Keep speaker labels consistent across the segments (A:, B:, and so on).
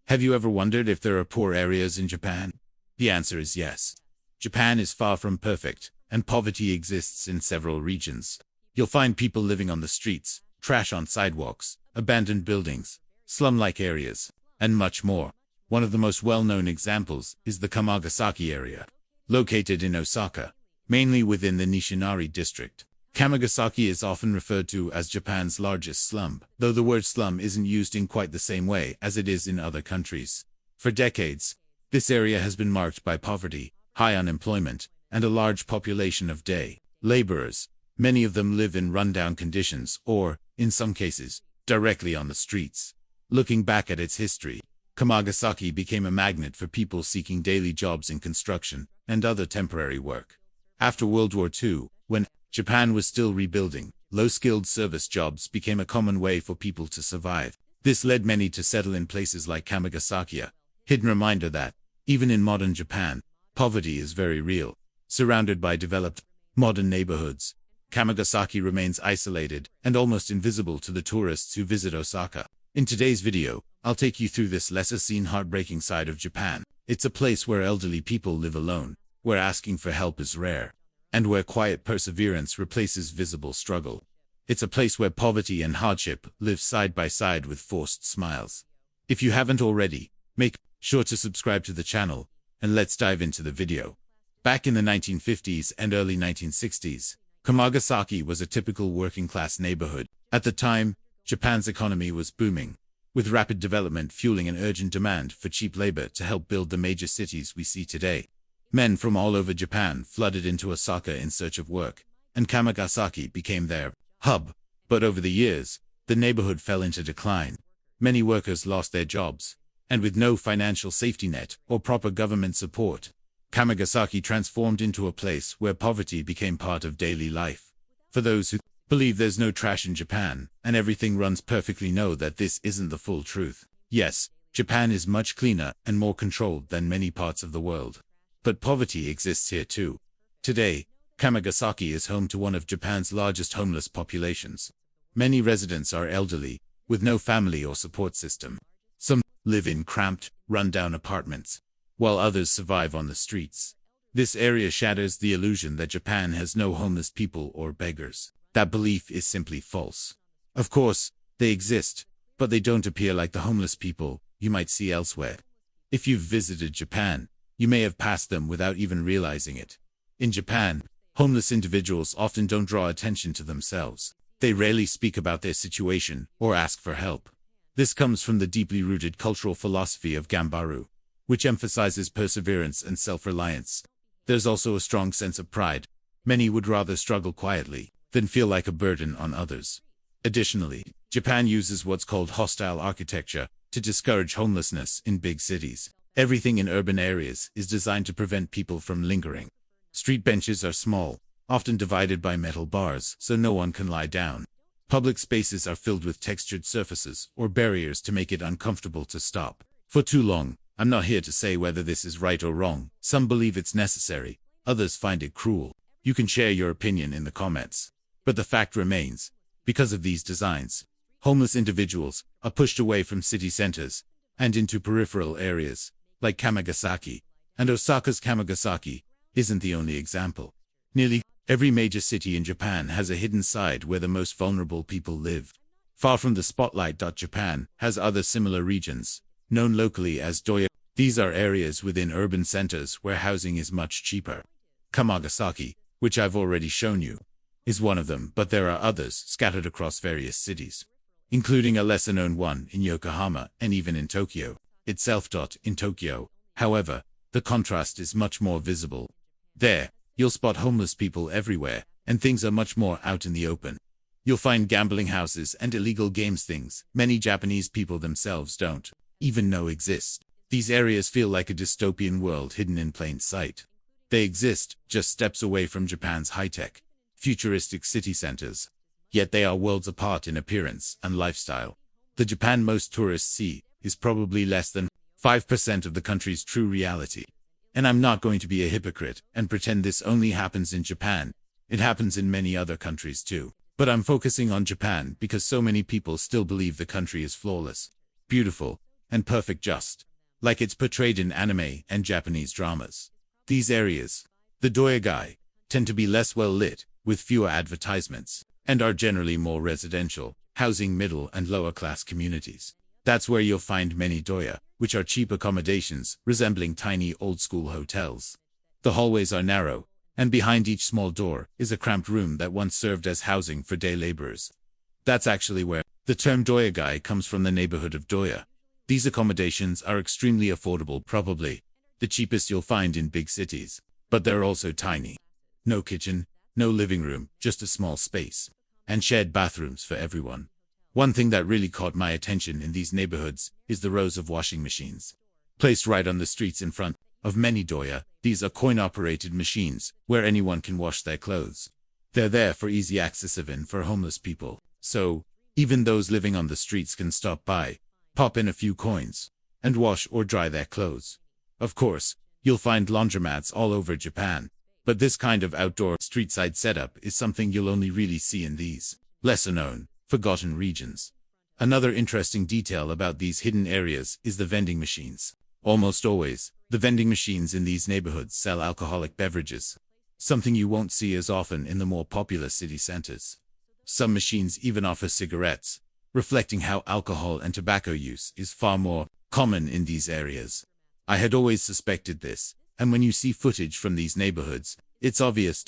A: Have you ever wondered if there are poor areas in Japan? The answer is yes. Japan is far from perfect, and poverty exists in several regions. You'll find people living on the streets, trash on sidewalks, abandoned buildings, slum-like areas, and much more. One of the most well-known examples is the Kamagasaki area, located in Osaka, mainly within the Nishinari district. Kamagasaki is often referred to as Japan's largest slum, though the word slum isn't used in quite the same way as it is in other countries. For decades, this area has been marked by poverty, high unemployment, and a large population of day laborers. Many of them live in rundown conditions or, in some cases, directly on the streets. Looking back at its history, Kamagasaki became a magnet for people seeking daily jobs in construction and other temporary work. After World War II, when Japan was still rebuilding, low-skilled service jobs became a common way for people to survive. This led many to settle in places like Kamagasaki, a hidden reminder that, even in modern Japan, poverty is very real. Surrounded by developed, modern neighborhoods, Kamagasaki remains isolated and almost invisible to the tourists who visit Osaka. In today's video, I'll take you through this lesser-seen heartbreaking side of Japan. It's a place where elderly people live alone, where asking for help is rare, and where quiet perseverance replaces visible struggle. It's a place where poverty and hardship live side by side with forced smiles. If you haven't already, make sure to subscribe to the channel, and let's dive into the video. Back in the 1950s and early 1960s, Kamagasaki was a typical working-class neighborhood. At the time, Japan's economy was booming, with rapid development fueling an urgent demand for cheap labor to help build the major cities we see today. Men from all over Japan flooded into Osaka in search of work, and Kamagasaki became their hub. But over the years, the neighborhood fell into decline. Many workers lost their jobs, and with no financial safety net or proper government support, Kamagasaki transformed into a place where poverty became part of daily life. For those who believe there's no trash in Japan and everything runs perfectly, know that this isn't the full truth. Yes, Japan is much cleaner and more controlled than many parts of the world. But poverty exists here too. Today, Kamagasaki is home to one of Japan's largest homeless populations. Many residents are elderly, with no family or support system. Some live in cramped, run-down apartments, while others survive on the streets. This area shatters the illusion that Japan has no homeless people or beggars. That belief is simply false. Of course, they exist, but they don't appear like the homeless people you might see elsewhere. If you've visited Japan, you may have passed them without even realizing it. In Japan, homeless individuals often don't draw attention to themselves. They rarely speak about their situation or ask for help. This comes from the deeply rooted cultural philosophy of Gambaru, which emphasizes perseverance and self-reliance. There's also a strong sense of pride. Many would rather struggle quietly than feel like a burden on others. Additionally, Japan uses what's called hostile architecture to discourage homelessness in big cities. Everything in urban areas is designed to prevent people from lingering. Street benches are small, often divided by metal bars so no one can lie down. Public spaces are filled with textured surfaces or barriers to make it uncomfortable to stop for too long. I'm not here to say whether this is right or wrong. Some believe it's necessary, others find it cruel. You can share your opinion in the comments. But the fact remains, because of these designs, homeless individuals are pushed away from city centers and into peripheral areas, like Kamagasaki. And Osaka's Kamagasaki isn't the only example. Nearly every major city in Japan has a hidden side where the most vulnerable people live. Far from the spotlight. Japan has other similar regions, known locally as doya. These are areas within urban centers where housing is much cheaper. Kamagasaki, which I've already shown you, is one of them, but there are others scattered across various cities, including a lesser-known one in Yokohama and even in Tokyo itself. In Tokyo, however, the contrast is much more visible. There, you'll spot homeless people everywhere, and things are much more out in the open. You'll find gambling houses and illegal games, things many Japanese people themselves don't even know exist. These areas feel like a dystopian world hidden in plain sight. They exist just steps away from Japan's high-tech, futuristic city centers. Yet they are worlds apart in appearance and lifestyle. The Japan most tourists see is probably less than 5% of the country's true reality. And I'm not going to be a hypocrite and pretend this only happens in Japan. It happens in many other countries too. But I'm focusing on Japan because so many people still believe the country is flawless, beautiful, and perfect, just like it's portrayed in anime and Japanese dramas. These areas, the doyogai, tend to be less well lit, with fewer advertisements, and are generally more residential, housing middle and lower class communities. That's where you'll find many doya, which are cheap accommodations resembling tiny old-school hotels. The hallways are narrow, and behind each small door is a cramped room that once served as housing for day laborers. That's actually where the term doyogai comes from, the neighborhood of doya. These accommodations are extremely affordable, probably the cheapest you'll find in big cities, but they're also tiny. No kitchen, no living room, just a small space, and shared bathrooms for everyone. One thing that really caught my attention in these neighborhoods is the rows of washing machines, placed right on the streets in front of many doya. These are coin-operated machines where anyone can wash their clothes. They're there for easy access, even for homeless people, so even those living on the streets can stop by, pop in a few coins, and wash or dry their clothes. Of course, you'll find laundromats all over Japan, but this kind of outdoor street-side setup is something you'll only really see in these lesser-known, forgotten regions. Another interesting detail about these hidden areas is the vending machines. Almost always, the vending machines in these neighborhoods sell alcoholic beverages, something you won't see as often in the more popular city centers. Some machines even offer cigarettes, reflecting how alcohol and tobacco use is far more common in these areas. I had always suspected this, and when you see footage from these neighborhoods, it's obvious.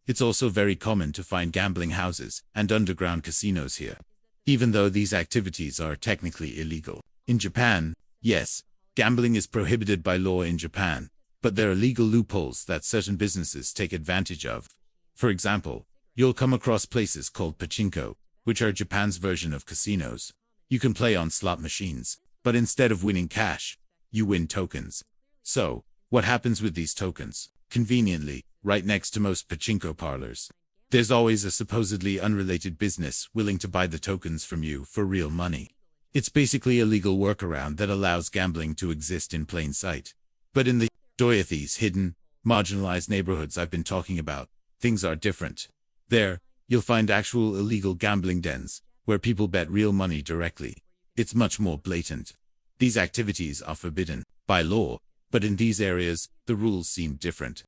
A: It's also very common to find gambling houses and underground casinos here, even though these activities are technically illegal. In Japan, yes, gambling is prohibited by law in Japan, but there are legal loopholes that certain businesses take advantage of. For example, you'll come across places called pachinko, which are Japan's version of casinos. You can play on slot machines, but instead of winning cash, you win tokens. So, what happens with these tokens? Conveniently, right next to most pachinko parlors, there's always a supposedly unrelated business willing to buy the tokens from you for real money. It's basically a legal workaround that allows gambling to exist in plain sight. But in the doya, these hidden, marginalized neighborhoods I've been talking about, things are different. There, you'll find actual illegal gambling dens, where people bet real money directly. It's much more blatant. These activities are forbidden by law, but in these areas, the rules seem different.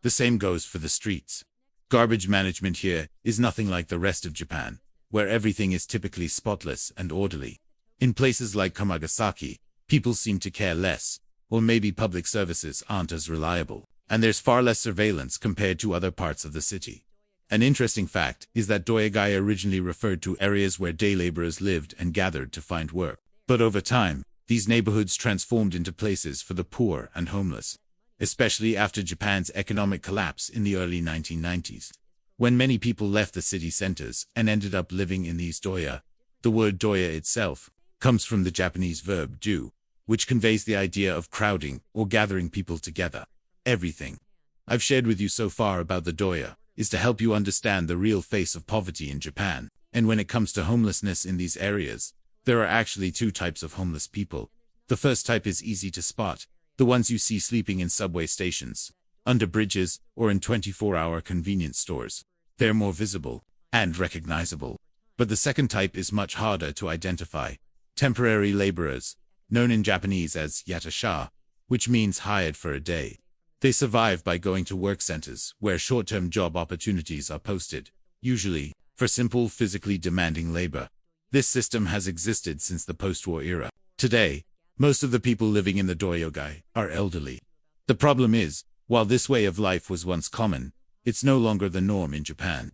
A: The same goes for the streets. Garbage management here is nothing like the rest of Japan, where everything is typically spotless and orderly. In places like Kamagasaki, people seem to care less, or maybe public services aren't as reliable, and there's far less surveillance compared to other parts of the city. An interesting fact is that doyogai originally referred to areas where day laborers lived and gathered to find work. But over time, these neighborhoods transformed into places for the poor and homeless, especially after Japan's economic collapse in the early 1990s. When many people left the city centers and ended up living in these doya, the word doya itself comes from the Japanese verb do, which conveys the idea of crowding or gathering people together. Everything I've shared with you so far about the doya is to help you understand the real face of poverty in Japan. And when it comes to homelessness in these areas, there are actually two types of homeless people. The first type is easy to spot, the ones you see sleeping in subway stations, under bridges, or in 24-hour convenience stores. They're more visible and recognizable. But the second type is much harder to identify. Temporary laborers, known in Japanese as yatasha, which means hired for a day. They survive by going to work centers where short-term job opportunities are posted, usually for simple, physically demanding labor. This system has existed since the post-war era. Today, most of the people living in the doyogai are elderly. The problem is, while this way of life was once common, it's no longer the norm in Japan.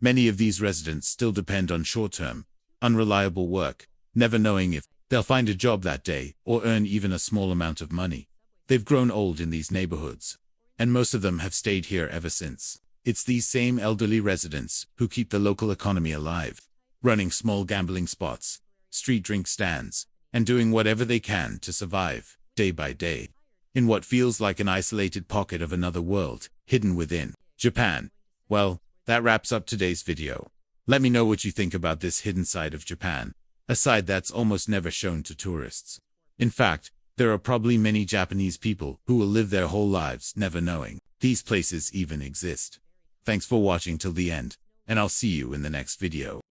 A: Many of these residents still depend on short-term, unreliable work, never knowing if they'll find a job that day or earn even a small amount of money. They've grown old in these neighborhoods, and most of them have stayed here ever since. It's these same elderly residents who keep the local economy alive, running small gambling spots, street drink stands, and doing whatever they can to survive, day by day, in what feels like an isolated pocket of another world, hidden within Japan. Well, that wraps up today's video. Let me know what you think about this hidden side of Japan, a side that's almost never shown to tourists. In fact, there are probably many Japanese people who will live their whole lives never knowing these places even exist. Thanks for watching till the end, and I'll see you in the next video.